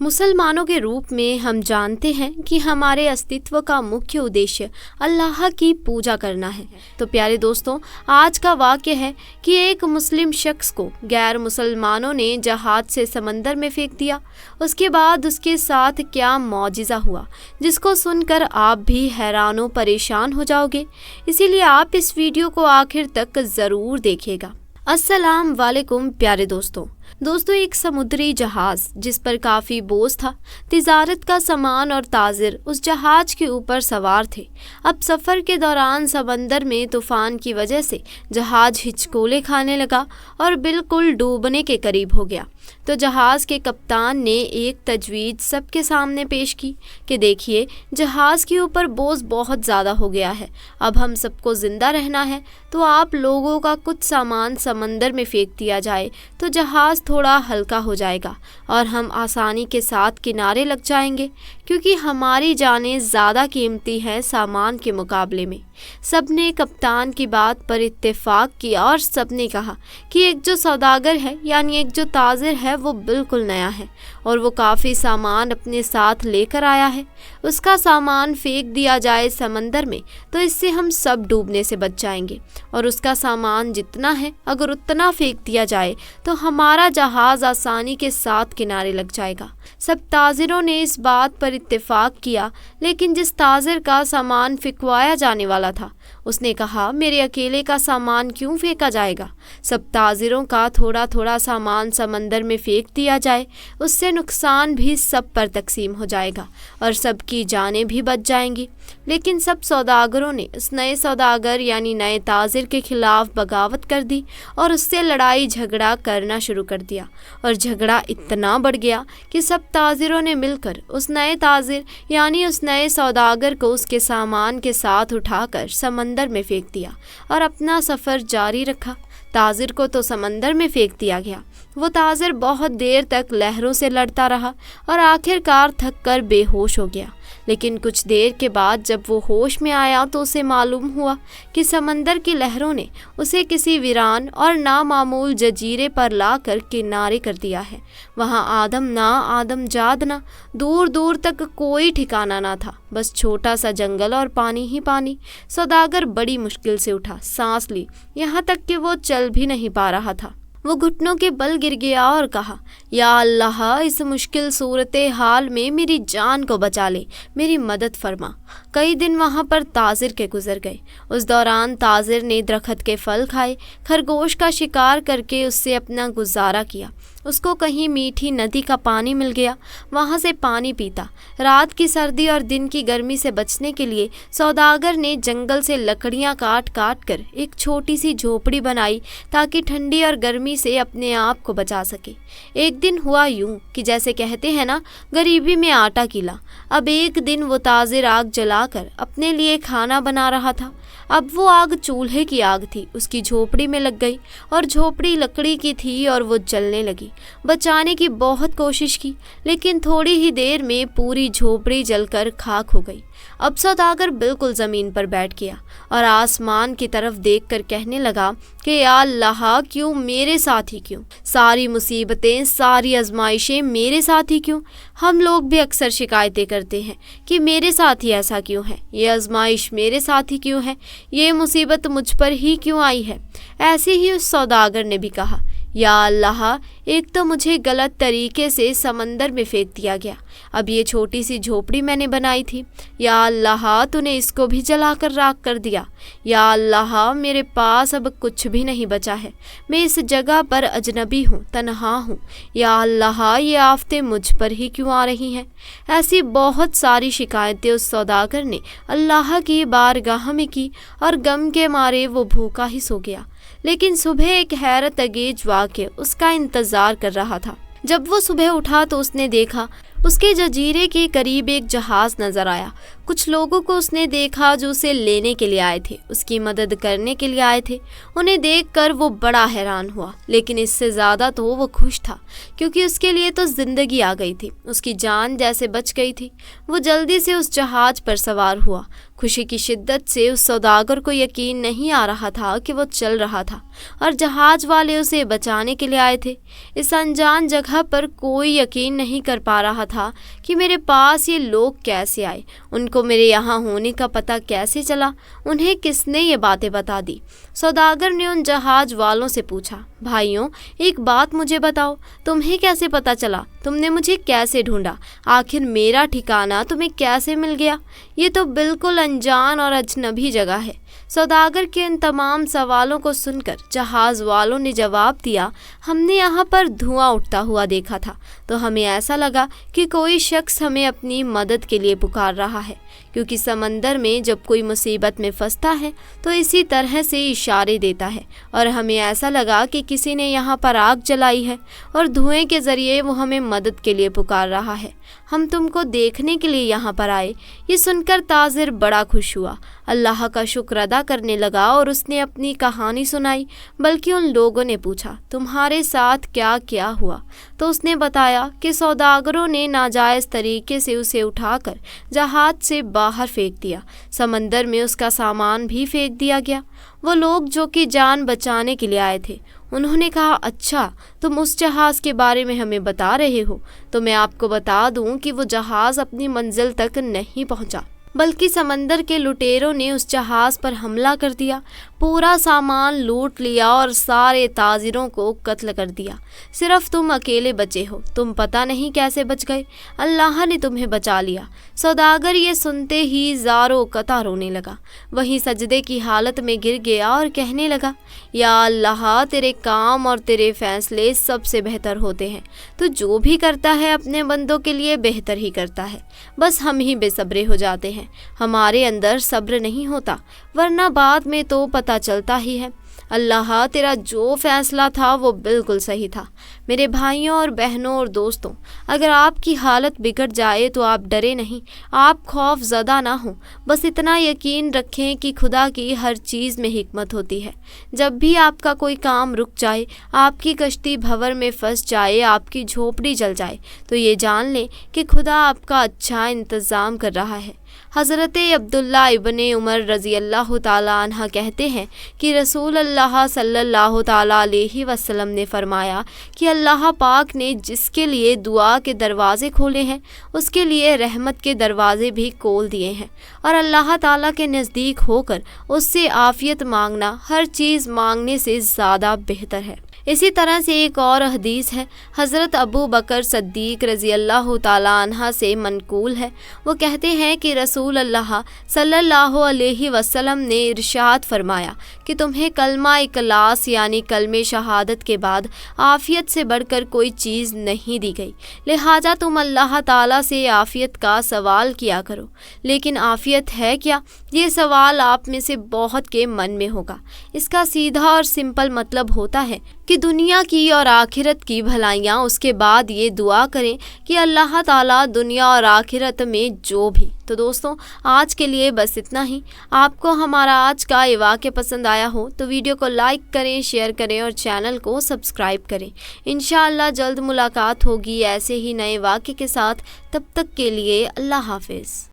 मुसलमानों के रूप में हम जानते हैं कि हमारे अस्तित्व का मुख्य उद्देश्य अल्लाह की पूजा करना है। तो प्यारे दोस्तों, आज का वाक़या है कि एक मुस्लिम शख्स को गैर मुसलमानों ने जहाज से समंदर में फेंक दिया। उसके बाद उसके साथ क्या मौजिज़ा हुआ, जिसको सुनकर आप भी हैरान परेशान हो जाओगे। इसीलिए आप इस वीडियो को आखिर तक ज़रूर देखिएगा। अस्सलाम वालेकुम प्यारे दोस्तों, एक समुद्री जहाज़ जिस पर काफ़ी बोझ था, तिजारत का सामान और ताजिर उस जहाज़ के ऊपर सवार थे। अब सफ़र के दौरान समंदर में तूफ़ान की वजह से जहाज़ हिचकोले खाने लगा और बिल्कुल डूबने के करीब हो गया। तो जहाज़ के कप्तान ने एक तजवीज़ सबके सामने पेश की कि देखिए, जहाज़ के ऊपर बोझ बहुत ज़्यादा हो गया है। अब हम सबको ज़िंदा रहना है, तो आप लोगों का कुछ सामान समंदर में फेंक दिया जाए तो जहाज़ थोड़ा हल्का हो जाएगा और हम आसानी के साथ किनारे लग जाएंगे, क्योंकि हमारी जानें ज़्यादा कीमती हैं सामान के मुकाबले में। सब ने कप्तान की बात पर इत्तेफाक किया और सब ने कहा कि एक जो सौदागर है, यानी एक जो ताजिर है, वो बिल्कुल नया है और वो काफ़ी सामान अपने साथ लेकर आया है। उसका सामान फेंक दिया जाए समंदर में तो इससे हम सब डूबने से बच जाएंगे, और उसका सामान जितना है अगर उतना फेंक दिया जाए तो हमारा जहाज़ आसानी के साथ किनारे लग जाएगा। सब ताजिरों ने इस बात पर इत्तेफाक किया, लेकिन जिस ताजिर का सामान फेंकवाया जाने वाला था, उसने कहा, मेरे अकेले का सामान क्यों फेंका जाएगा? सब ताजिरों का थोड़ा थोड़ा सामान समंदर में फेंक दिया जाए, उससे नुकसान भी सब पर तकसीम हो जाएगा और सबकी जानें भी बच जाएंगी। लेकिन सब सौदागरों ने उस नए सौदागर यानी नए ताजिर के खिलाफ बगावत कर दी और उससे लड़ाई झगड़ा करना शुरू कर दिया, और झगड़ा इतना बढ़ गया कि सब ताजिरों ने मिलकर उस नए ताजिर यानी उस नए सौदागर को उसके सामान के साथ उठाकर समंदर में फेंक दिया और अपना सफ़र जारी रखा। ताजिर को तो समंदर में फेंक दिया गया। वो ताजिर बहुत देर तक लहरों से लड़ता रहा और आखिरकार थक कर बेहोश हो गया। लेकिन कुछ देर के बाद जब वो होश में आया तो उसे मालूम हुआ कि समंदर की लहरों ने उसे किसी वीरान और नामामूल जजीरे पर लाकर किनारे कर दिया है। वहाँ आदम ना आदम जाद ना, दूर दूर तक कोई ठिकाना ना था, बस छोटा सा जंगल और पानी ही पानी। सौदागर बड़ी मुश्किल से उठा, सांस ली, यहाँ तक कि वो चल भी नहीं पा रहा था। वो घुटनों के बल गिर गया और कहा, या अल्लाह, इस मुश्किल सूरत हाल में मेरी जान को बचा ले, मेरी मदद फरमा। कई दिन वहाँ पर ताजिर के गुजर गए। उस दौरान ताजिर ने दरख्त के फल खाए, खरगोश का शिकार करके उससे अपना गुजारा किया। उसको कहीं मीठी नदी का पानी मिल गया, वहाँ से पानी पीता। रात की सर्दी और दिन की गर्मी से बचने के लिए सौदागर ने जंगल से लकड़ियाँ काट काट कर एक छोटी सी झोपड़ी बनाई, ताकि ठंडी और गर्मी से अपने आप को बचा सके। एक दिन हुआ यूं कि जैसे कहते हैं ना, गरीबी में आटा कीला। अब एक दिन वो ताजिर आग जलाकर अपने लिए खाना बना रहा था। अब वो आग चूल्हे की आग थी, उसकी झोपड़ी में लग गई और झोपड़ी लकड़ी की थी और वो जलने लगी। बचाने की बहुत कोशिश की, लेकिन थोड़ी ही देर में पूरी झोपड़ी जलकर खाक हो गई। अब सौदागर बिल्कुल ज़मीन पर बैठ गया और आसमान की तरफ देखकर कहने लगा कि या अल्लाह, क्यों मेरे साथ ही क्यों? सारी मुसीबतें, सारी आजमाइशें मेरे साथ ही क्यों? हम लोग भी अक्सर शिकायतें करते हैं कि मेरे साथ ही ऐसा क्यों है, ये आजमाइश मेरे साथ ही क्यों है, ये मुसीबत मुझ पर ही क्यों आई है। ऐसे ही उस सौदागर ने भी कहा, या अल्लाह, एक तो मुझे गलत तरीके से समंदर में फेंक दिया गया, अब ये छोटी सी झोपड़ी मैंने बनाई थी, या अल्लाह, तूने इसको भी जलाकर राख कर दिया। या अल्लाह, मेरे पास अब कुछ भी नहीं बचा है, मैं इस जगह पर अजनबी हूँ, तन्हा हूँ। या अल्लाह, ये आफतें मुझ पर ही क्यों आ रही हैं? ऐसी बहुत सारी शिकायतें उस सौदागर ने अल्लाह की बारगाह में की और गम के मारे वो भूखा ही सो गया। लेकिन सुबह एक हैरत अंगेज वाक़या उसका इंतज़ार कर रहा था। जब वो सुबह उठा तो उसने देखा उसके जजीरे के करीब एक जहाज़ नज़र आया। کچھ لوگوں کو اس نے دیکھا جو اسے لینے کے لیے آئے تھے، اس کی مدد کرنے کے لیے آئے تھے۔ انہیں دیکھ کر وہ بڑا حیران ہوا، لیکن اس سے زیادہ تو وہ خوش تھا، کیونکہ اس کے لیے تو زندگی آ گئی تھی، اس کی جان جیسے بچ گئی تھی۔ وہ جلدی سے اس جہاز پر سوار ہوا۔ خوشی کی شدت سے اس سوداگر کو یقین نہیں آ رہا تھا کہ وہ چل رہا تھا اور جہاز والے اسے بچانے کے لیے آئے تھے۔ اس انجان جگہ پر کوئی یقین نہیں کر پا رہا تھا کہ میرے پاس یہ لوگ کیسے آئے، ان کو میرے یہاں ہونے کا پتہ کیسے چلا، انہیں کس نے یہ باتیں بتا دی۔ سوداگر نے ان جہاز والوں سے پوچھا، بھائیوں ایک بات مجھے بتاؤ، تمہیں کیسے پتہ چلا، تم نے مجھے کیسے ڈھونڈا، آخر میرا ٹھکانہ تمہیں کیسے مل گیا؟ یہ تو بالکل انجان اور اجنبی جگہ ہے۔ سوداگر کے ان تمام سوالوں کو سن کر جہاز والوں نے جواب دیا، ہم نے یہاں پر دھواں اٹھتا ہوا دیکھا تھا تو ہمیں ایسا لگا کہ کوئی شخص ہمیں اپنی مدد کے لیے پکار رہا ہے، کیونکہ سمندر میں جب کوئی مصیبت میں پھنستا ہے تو اسی طرح سے اشارے دیتا ہے، اور ہمیں ایسا لگا کہ کسی نے یہاں پر آگ جلائی ہے اور دھوئیں کے ذریعے وہ ہمیں مدد کے لیے پکار رہا ہے۔ ہم تم کو دیکھنے کے لیے یہاں پر آئے۔ یہ سن کر تاجر بڑا خوش ہوا، اللہ کا شکر ادا کرنے لگا اور اس نے اپنی کہانی سنائی۔ بلکہ ان لوگوں نے پوچھا، تمہارے ساتھ کیا کیا ہوا؟ تو اس نے بتایا کہ سوداگروں نے ناجائز طریقے سے اسے اٹھا کر جہاز سے باہر پھینک دیا، سمندر میں اس کا سامان بھی پھینک دیا گیا۔ وہ لوگ جو کہ جان بچانے کے لیے آئے تھے، انہوں نے کہا، اچھا تم اس جہاز کے بارے میں ہمیں بتا رہے ہو، تو میں آپ کو بتا دوں کہ وہ جہاز اپنی منزل تک نہیں پہنچا، بلکہ سمندر کے لٹیروں نے اس جہاز پر حملہ کر دیا، پورا سامان لوٹ لیا اور سارے تاجروں کو قتل کر دیا۔ صرف تم اکیلے بچے ہو، تم پتہ نہیں کیسے بچ گئے، اللہ نے تمہیں بچا لیا۔ سوداگر یہ سنتے ہی زاروں قطع رونے لگا، وہیں سجدے کی حالت میں گر گیا اور کہنے لگا، یا اللہ تیرے کام اور تیرے فیصلے سب سے بہتر ہوتے ہیں، تو جو بھی کرتا ہے اپنے بندوں کے لیے بہتر ہی کرتا ہے، بس ہم ہی بے صبرے ہو جاتے ہیں، ہمارے اندر صبر نہیں ہوتا، ورنہ بعد میں تو پتہ چلتا ہی ہے۔ اللہ تیرا جو فیصلہ تھا وہ بالکل صحیح تھا۔ میرے بھائیوں اور بہنوں اور دوستوں، اگر آپ کی حالت بگڑ جائے تو آپ ڈرے نہیں، آپ خوف زدہ نہ ہوں، بس اتنا یقین رکھیں کہ خدا کی ہر چیز میں حکمت ہوتی ہے۔ جب بھی آپ کا کوئی کام رک جائے، آپ کی کشتی بھنور میں پھنس جائے، آپ کی جھوپڑی جل جائے، تو یہ جان لیں کہ خدا آپ کا اچھا انتظام کر رہا ہے۔ حضرت عبداللہ ابن عمر رضی اللہ تعالیٰ عنہ کہتے ہیں کہ رسول اللہ صلی اللہ تعالیٰ علیہ وسلم نے فرمایا کہ اللہ پاک نے جس کے لیے دعا کے دروازے کھولے ہیں، اس کے لیے رحمت کے دروازے بھی کھول دیے ہیں، اور اللہ تعالیٰ کے نزدیک ہو کر اس سے عافیت مانگنا ہر چیز مانگنے سے زیادہ بہتر ہے۔ اسی طرح سے ایک اور حدیث ہے، حضرت ابو بکر صدیق رضی اللہ تعالیٰ عنہ سے منقول ہے، وہ کہتے ہیں کہ رسول اللہ صلی اللہ علیہ وسلم نے ارشاد فرمایا کہ تمہیں کلمہ اخلاص یعنی کلمہ شہادت کے بعد عافیت سے بڑھ کر کوئی چیز نہیں دی گئی، لہٰذا تم اللہ تعالیٰ سے عافیت کا سوال کیا کرو۔ لیکن عافیت ہے کیا؟ یہ سوال آپ میں سے بہت کے من میں ہوگا۔ اس کا سیدھا اور سمپل مطلب ہوتا ہے کہ دنیا کی اور آخرت کی بھلائیاں، اس کے بعد یہ دعا کریں کہ اللہ تعالیٰ دنیا اور آخرت میں جو بھی۔ تو دوستوں آج کے لیے بس اتنا ہی۔ آپ کو ہمارا آج کا یہ واقعہ پسند آیا ہو تو ویڈیو کو لائک کریں، شیئر کریں اور چینل کو سبسکرائب کریں۔ انشاءاللہ جلد ملاقات ہوگی ایسے ہی نئے واقعے کے ساتھ، تب تک کے لیے اللہ حافظ۔